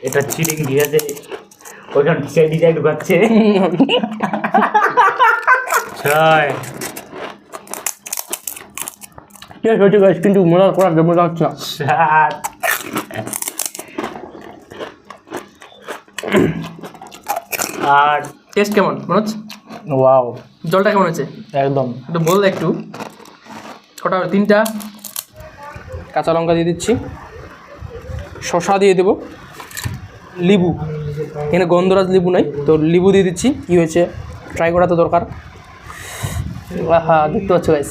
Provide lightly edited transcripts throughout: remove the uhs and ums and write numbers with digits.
এটা চিটিং দিয়েছে, ওইখান ডিজাইন ঢুকাচ্ছে। 6 শেষ হয়েছে গাইস, কিন্তু মজা করার মজা হচ্ছে না। 7 8 টেস্ট কেমন মনোজ? ওয়াও, জলটা কেমন হয়েছে একদম। একটু বল একটু। কটা হলো? 3টা। কাঁচা লঙ্কা দিয়ে দিচ্ছি, শসা দিয়ে দেবো, লেবু, এখানে গন্ধরাজ লেবু নাই তো লেবু দিয়ে দিচ্ছি। কী হয়েছে ট্রাই করা তো দরকার। হ্যাঁ দেখতে পাচ্ছ গাইস।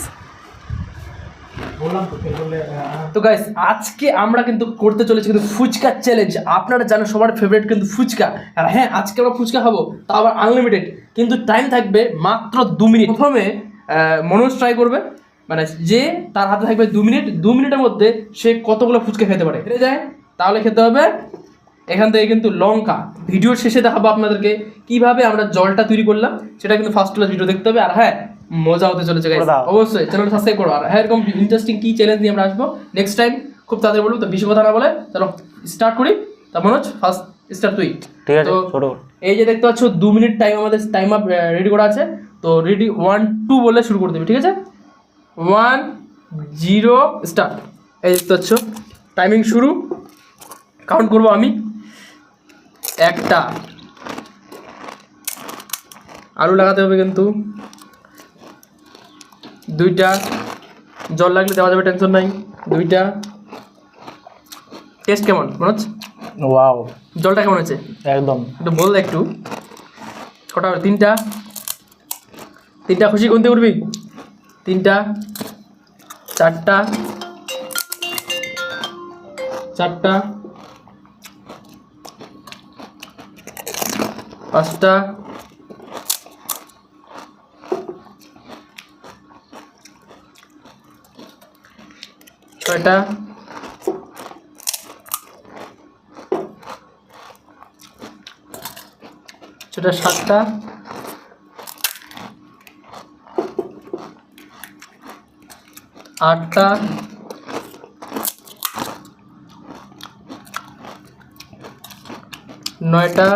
তো গাইস আজকে আমরা কিন্তু করতে চলেছি কিন্তু ফুচকা চ্যালেঞ্জ। আপনারা জানেন সবার ফেভারিট কিন্তু ফুচকা, আর হ্যাঁ আজকে আমরা ফুচকা খাবো, তা আবার আনলিমিটেড, কিন্তু টাইম থাকবে মাত্র 2 মিনিট। প্রথমে মনোজ ট্রাই করবে, মানে যে তার হাতে থাকবে 2 মিনিট, 2 মিনিটের মধ্যে সে কতগুলো ফুচকা খেতে পারে। হেরে যায় তাহলে খেতে হবে এখান থেকে কিন্তু লঙ্কা। ভিডিওর শেষে দেখাবো আপনাদেরকে কিভাবে আমরা জলটা তৈরি করলাম, সেটা কিন্তু ফার্স্ট ক্লাস ভিডিও দেখতে হবে। আর হ্যাঁ মজা হতে চলেছে গাইস, অবশ্যই চ্যানেলটা সাবস্ক্রাইব করো। আর হ্যাঁ এরকম ইন্টারেস্টিং কি চ্যালেঞ্জ নিয়ে আমরা আসবো নেক্সট টাইম, খুব তাড়াতাড়ি বলবো। তো বেশি কথা না বলে চলো স্টার্ট করি। তা মনোজ ফার্স্ট স্টার্ট তুই। ঠিক আছে, তো ছোট এই যে দেখতে পাচ্ছ 2 মিনিট টাইম, আমাদের টাইম আপ রেডি করা আছে। তো রেডি 1 2 বলে শুরু করে দেবে, ঠিক আছে? 1 0 স্টার্ট। এই দেখতে পাচ্ছ টাইমিং শুরু, কাউন্ট করবো আমি। 1টা আলু লাগাতে হবে কিন্তু, 2টা জল লাগলে দেওয়া যাবে, টেনশন নাই। 2টা টেস্ট কেমন মনোজ? ওয়াও, জলটা কেমন হয়েছে একদম। একটু বল একটু। কটা হলো? 3টা। 3টা খুশি গুনতে উঠবি। 3টা 4টা 4টা 5টা 6টা 7টা 8টা 9টা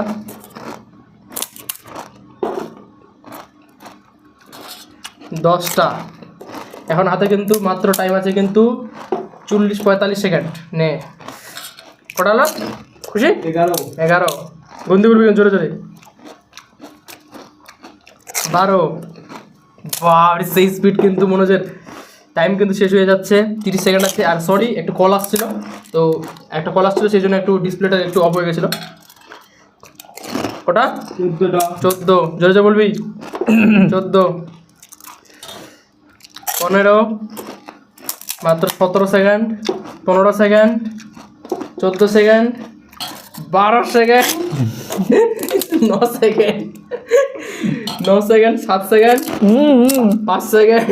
10টা। এখন হাতে কিন্তু মাত্র টাইম আছে কিন্তু 40-45 সেকেন্ড। নে কটা হলো খুশি? 11 গন্দি করবি জোরে জোরে। 12 বাবা সেই স্পিড কিন্তু মনোজের। টাইম কিন্তু শেষ হয়ে যাচ্ছে, 30 সেকেন্ড আছে। আর সরি একটু কল আসছিল, তো একটা কল আসছিল সেই জন্য একটু ডিসপ্লেটা একটু অফ হয়ে গেছিলো। কটা? 14 জোরে জোরে বলবি। 14 15 মাত্র 17 second, 15 second, 14 second, 12 second, 9 second, 9 second, 7 second, 5 second,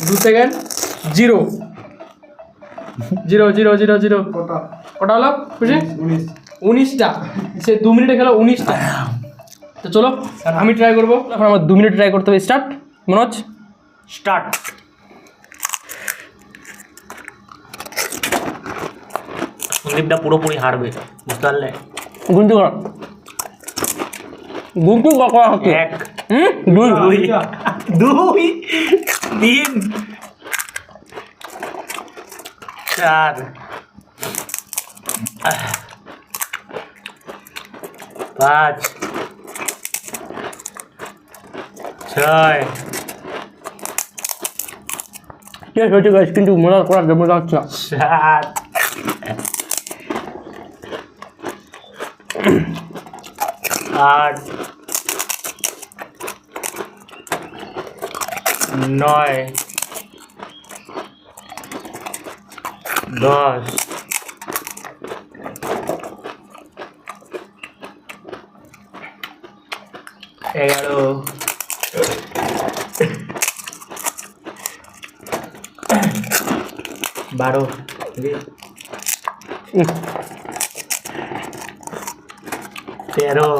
2 second, 0 0 0 0 0। কটা হলো খুশি? 19টা। সে 2 মিনিটে খেলো 19টা। তো চলো আর আমি ট্রাই করবো। এখন আমার 2 মিনিট ট্রাই করতে হবে। স্টার্ট মনোজ। স্টার্ট। সন্দীপটা পুরোপুরি হারবে, বুঝতে পারলে? গুনতি কর, গুনতি করা হচ্ছে। 1 2 2 2 3 4 5 6 শেষ হয়েছে গাইস, কিন্তু মজা করার মজা হচ্ছে না। 7 8 9 10 11 12 13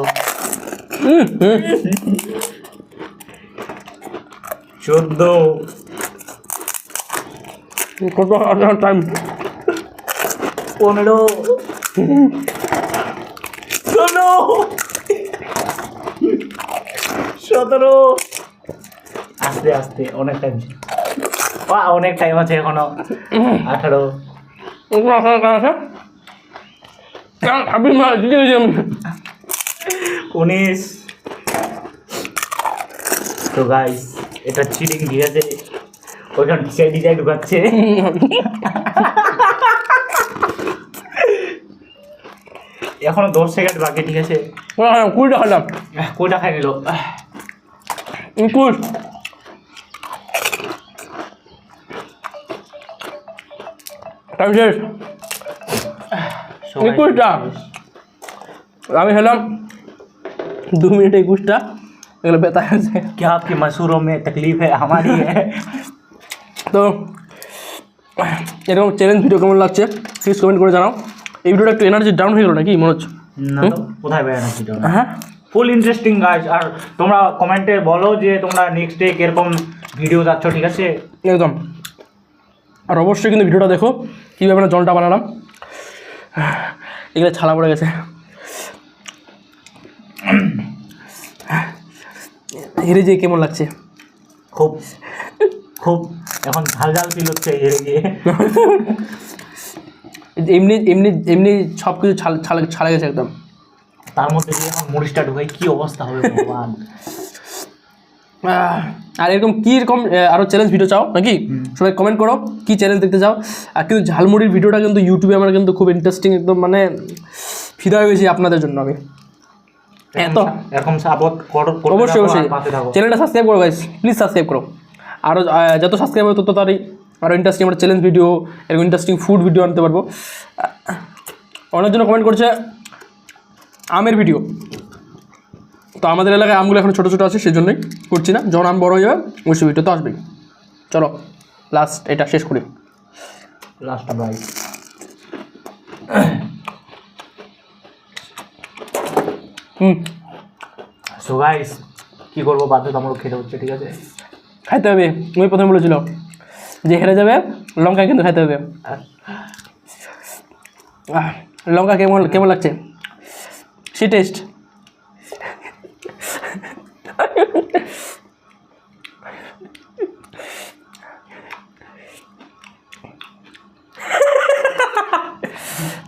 14 কত টাইম? 15 ষোলো, 17, আস্তে আস্তে অনেক টাইম, অনেক টাইম আছে এখনো, 18, ওগুলো আসার কারণ আছে আমি দিতে গেছি আমি 19। তো গাইস এটা চিটিং, ঠিক আছে, ওইখান ডিজাইন ঢুকাচ্ছে। এখনো 10 সেকেন্ড বাকি, ঠিক আছে। 20 টাকা দাম, কয়টা খাই নিল? 21 টাইম শেষ। 21টা আমি খেলাম 2 মিনিটে 21টা, এগুলো বেতা আছে। क्या आपकी मसूरों में तकलीफ है? हमारी है। তো এরকম চ্যালেঞ্জ ভিডিও কেমন লাগছে প্লিজ কমেন্ট করে জানাও। এই ভিডিওটা একটু এনার্জি ডাউন হয়ে গেল নাকি মনে হচ্ছে? না তো কোথায় বেড়ে না ভিডিও, হ্যাঁ ফুল ইন্টারেস্টিং গাইস। আর তোমরা কমেন্টে বলো যে তোমরা নেক্সট ডে কিরকম ভিডিও চাচ্ছ, ঠিক আছে। একদম। আর অবশ্যই কিন্তু ভিডিওটা দেখো কীভাবে আমরা জলটা বানালাম, এগুলো ছালা পড়ে গেছে। হেরে যেয়ে কেমন লাগছে? খুব খুব এখন ঝাল ঝাল ফিল হচ্ছে হেরে গিয়ে। এমনি এমনি এমনি সব কিছু ছালা গেছে একদম। তার মধ্যে দিয়ে এখন মরিচটা ঢুকাই, কি অবস্থা হবে ভগবান। আর এরকম কীরকম আরও চ্যালেঞ্জ ভিডিও চাও নাকি সবাই কমেন্ট করো, কী চ্যালেঞ্জ দেখতে চাও। আর কিন্তু ঝালমুড়ির ভিডিওটা কিন্তু ইউটিউবে আমার কিন্তু খুব ইন্টারেস্টিং, একদম মানে ফিদা হয়ে গেছি আপনাদের জন্য আমি। এত এরকম সাপোর্ট করো, অবশ্যই অবশ্যই পাশে থাকো। চ্যানেলটা সাবস্ক্রাইব করো গাইস, প্লিজ সাবস্ক্রাইব করো। আরও যত সাবস্ক্রাইব হবে তত তাড়াতাড়ি আরও ইন্টারেস্টিং আমরা চ্যালেঞ্জ ভিডিও, এরকম ইন্টারেস্টিং ফুড ভিডিও আনতে পারবো। অনেকজন কমেন্ট করছে আমের ভিডিও, তো আমাদের এলাকায় আমগুলো এখন ছোটো ছোটো আছে সেই জন্যই করছি না, যখন আম বড় হয়ে যাবে ওই সব ভিডিও তো আসবেই। চলো লাস্ট এটা শেষ করি, লাস্ট বাই। সো গাইস কি করবো, বাধ্যতামূলক খেতে হচ্ছে, ঠিক আছে। খাইতে হবে, ওই প্রথমে বলেছিল যে হেরে যাবে লঙ্কা কিন্তু খাইতে হবে। লঙ্কা কেমন কেমন লাগছে? সে টেস্ট।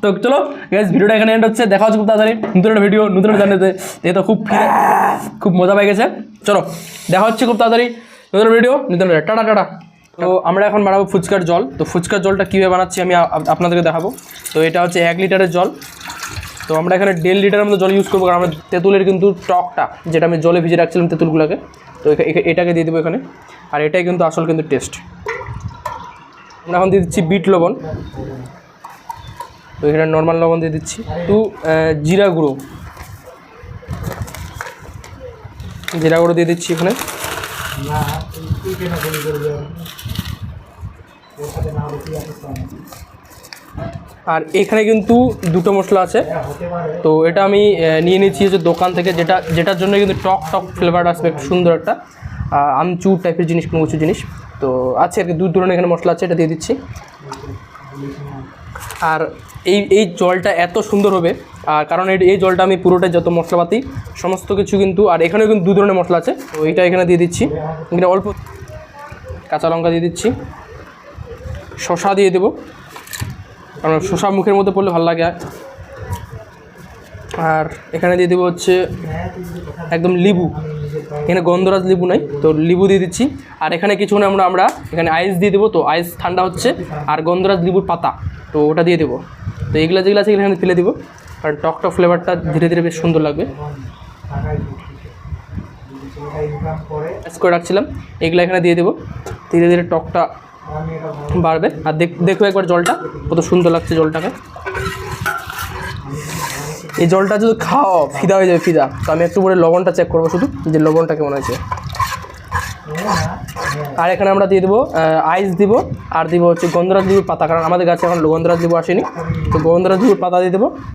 তো চলো গাইস ভিডিওটা এখানে এন্ড হচ্ছে, দেখা হচ্ছে খুব তাড়াতাড়ি নতুন একটা ভিডিও নতুন একটা জানাতে। যেহেতু খুব মজা পেয়ে গেছে, চলো দেখা হচ্ছে খুব তাড়াতাড়ি নতুন ভিডিও নতুন টাটা টাটা। তো আমরা এখন বানাবো ফুচকার জল। তো ফুচকার জলটা কীভাবে বানাচ্ছি আমি আপনাদেরকে দেখাবো। তো এটা হচ্ছে 1 লিটারের জল। তো আমরা এখানে 1.5 লিটারের মতো জল ইউজ করবো, কারণ আমরা তেঁতুলের কিন্তু টকটা যেটা আমি জলে ভিজে রাখছিলাম তেঁতুলগুলোকে, তো এটাকে দিয়ে দেবো এখানে। আর এটাই কিন্তু আসল কিন্তু টেস্ট। আমরা এখন দিয়ে দিচ্ছি বিট লবণ, তো এখানে নর্মাল লবণ দিয়ে দিচ্ছি, একটু জিরা গুঁড়ো দিয়ে দিচ্ছি এখানে। আর এখানে কিন্তু 2টো মশলা আছে, তো এটা আমি নিয়ে নিচ্ছি হচ্ছে দোকান থেকে, যেটার জন্য কিন্তু টক ফ্লেভার আসবে, একটু সুন্দর একটা আমচুর টাইপের জিনিস, কোনো কিছু জিনিস তো আছে আর কি। 2 ধরনের এখানে মশলা আছে, এটা দিয়ে দিচ্ছি। আর এই জলটা এত সুন্দর হবে, আর কারণ এই জলটা আমি পুরোটাই যত মশলাপাতি সমস্ত কিছু কিন্তু, আর এখানেও কিন্তু 2 ধরনের মশলা আছে, তো এইটা এখানে দিয়ে দিচ্ছি। এখানে অল্প কাঁচা লঙ্কা দিয়ে দিচ্ছি, শসা দিয়ে দেবো, কারণ শসা মুখের মধ্যে পড়লে ভালো লাগে। আর এখানে দিয়ে দেবো হচ্ছে একদম লেবু, এখানে গন্ধরাজ লেবু নাই, তো লেবু দিয়ে দিচ্ছি। আর এখানে কিছুক্ষণ আমরা এখানে আইস দিয়ে দেবো, তো আইস ঠান্ডা হচ্ছে, আর গন্ধরাজ লেবুর পাতা, তো ওটা দিয়ে দেবো। তো এগুলো যেগুলো আছে এখানে ফেলে দেবো, কারণ টকটা ফ্লেভারটা ধীরে ধীরে বেশ সুন্দর লাগবে। করে রাখছিলাম এগুলো এখানে দিয়ে দেবো, ধীরে ধীরে টকটা বাড়বে। আর দেখো একবার জলটা কত সুন্দর লাগছে জলটাকে। এই জলটা যদি খাও ফিদা হয়ে যাবে, ফিদা। তো আমি একটু পরে লবণটা চেক করবো শুধু, যে লবণটা কেমন হয়েছে। আর এখানে আমরা দিয়ে দেবো আইস দিব, আর দিব হচ্ছে গন্ধরাজ লেবুর পাতা, কারণ আমাদের গাছে এখন গন্ধরাজ লেবু আসেনি, তো গন্ধরাজ লেবুর পাতা দিয়ে দেবো।